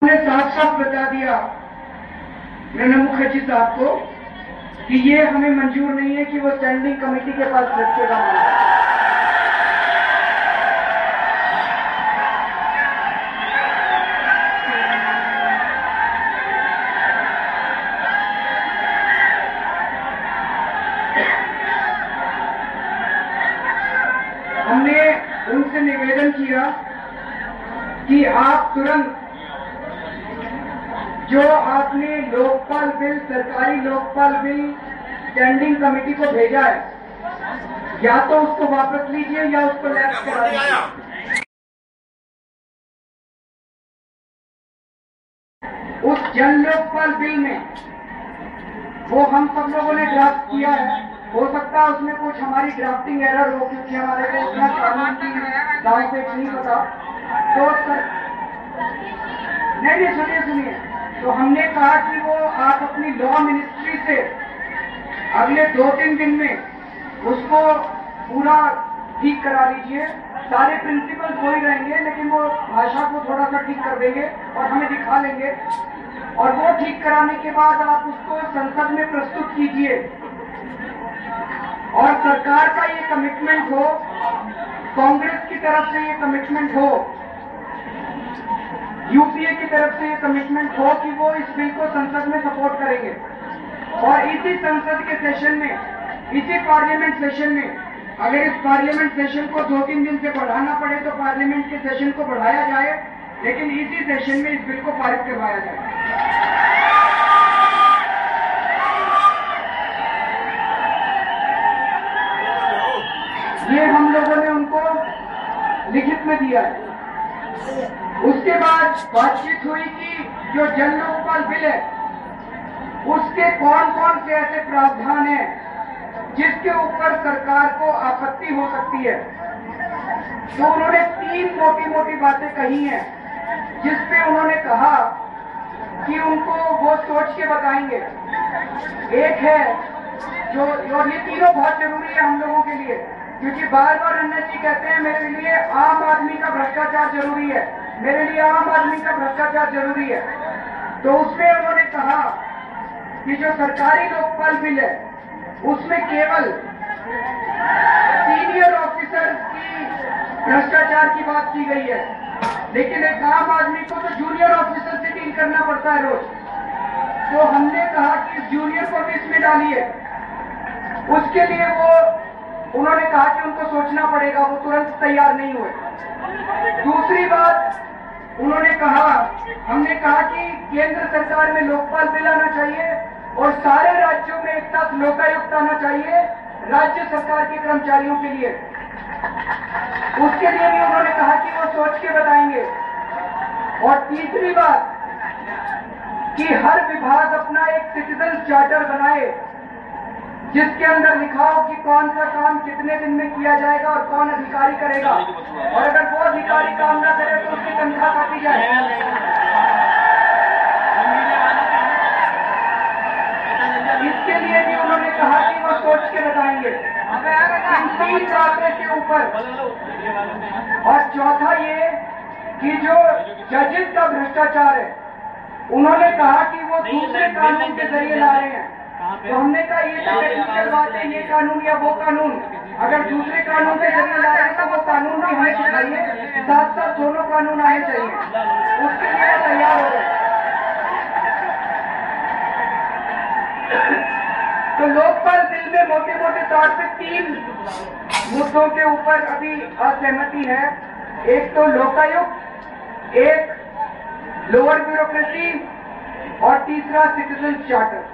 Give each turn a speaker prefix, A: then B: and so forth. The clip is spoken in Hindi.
A: ने साफ साफ बता दिया प्रणब मुखर्जी साहब को कि ये हमें मंजूर नहीं है कि वो स्टैंडिंग कमेटी के पास रखेगा। हमने उनसे निवेदन किया कि आप तुरंत जो आपने लोकपाल बिल, सरकारी लोकपाल बिल स्टैंडिंग कमेटी को भेजा है, या तो उसको वापस लीजिए या उसको लैप्स करा दीजिए। उस जन लोकपाल बिल में वो हम सब लोगों ने ड्राफ्ट किया है, हो सकता है उसमें कुछ हमारी ड्राफ्टिंग एरर हो, क्योंकि हमारे को उतना कानून की दाव पे नहीं पता। तो नहीं, सुनिए। तो हमने कहा कि वो आप अपनी लॉ मिनिस्ट्री से अगले 2-3 दिन में उसको पूरा ठीक करा लीजिए। सारे प्रिंसिपल वही रहेंगे, लेकिन वो भाषा को थोड़ा सा ठीक कर देंगे और हमें दिखा लेंगे, और वो ठीक कराने के बाद आप उसको संसद में प्रस्तुत कीजिए। और सरकार का ये कमिटमेंट हो, कांग्रेस की तरफ से ये कमिटमेंट हो, यूपीए की तरफ से ये कमिटमेंट हो कि वो इस बिल को संसद में सपोर्ट करेंगे। और इसी संसद के सेशन में, इसी पार्लियामेंट सेशन में, अगर इस पार्लियामेंट सेशन को 2-3 दिन से बढ़ाना पड़े तो पार्लियामेंट के सेशन को बढ़ाया जाए, लेकिन इसी सेशन में इस बिल को पारित करवाया जाए। ये हम लोगों ने उनको लिखित में दिया है। उसके बाद बातचीत हुई कि जो जन लोकपाल बिल है उसके कौन कौन से ऐसे प्रावधान हैं जिसके ऊपर सरकार को आपत्ति हो सकती है। तो उन्होंने 3 मोटी बातें कही हैं, जिसपे उन्होंने कहा कि उनको वो सोच के बताएंगे। एक है जो, और ये तीनों बहुत जरूरी है हम लोगों के लिए, क्योंकि बार बार अन्ना जी कहते हैं मेरे लिए आम आदमी का भ्रष्टाचार जरूरी है, मेरे लिए आम आदमी का भ्रष्टाचार जरूरी है। तो उसमें उन्होंने कहा कि जो सरकारी लोकपाल बिल है उसमें केवल सीनियर ऑफिसर की भ्रष्टाचार की बात की गई है, लेकिन एक आम आदमी को तो जूनियर ऑफिसर से डील करना पड़ता है रोज। तो हमने कहा कि इस जूनियर को भी इसमें डालिए। उसके लिए वो उन्होंने कहा कि उनको सोचना पड़ेगा, वो तुरंत तैयार नहीं हुए। दूसरी बात उन्होंने कहा, हमने कहा कि केंद्र सरकार में लोकपाल बिल आना चाहिए और सारे राज्यों में एक साथ लोकायुक्त आना चाहिए राज्य सरकार के कर्मचारियों के लिए। उसके लिए भी उन्होंने कहा कि वो सोच के बताएंगे। और तीसरी बात कि हर विभाग अपना एक सिटीजन चार्टर बनाए, जिसके अंदर लिखा हो कि कौन सा काम कितने दिन में किया जाएगा और कौन अधिकारी करेगा, और अगर वो अधिकारी काम ना करे तो उसकी तनख्वाह काटी जाए। इसके लिए भी उन्होंने कहा कि वो सोच के बताएंगे इन 3 बातों के ऊपर। और चौथा ये कि जो जजेस का भ्रष्टाचार है, उन्होंने कहा कि वो दूसरे कानून के जरिए ला रहे हैं। तो हमने कहा ये टेक्निकल बात है, ये कानून या वो कानून, अगर दूसरे कानून के जरिए ला रहे हैं तो वो कानून भी हमें सिखाइए, साथ साथ दोनों कानून आने चाहिए। उसके लिए तैयार हो गए। तो लोकपाल बिल में मोटे तौर पे 3 मुद्दों के ऊपर अभी असहमति है। एक तो लोकायुक्त, एक लोअर ब्यूरोक्रेसी, और तीसरा सिटीजन चार्टर।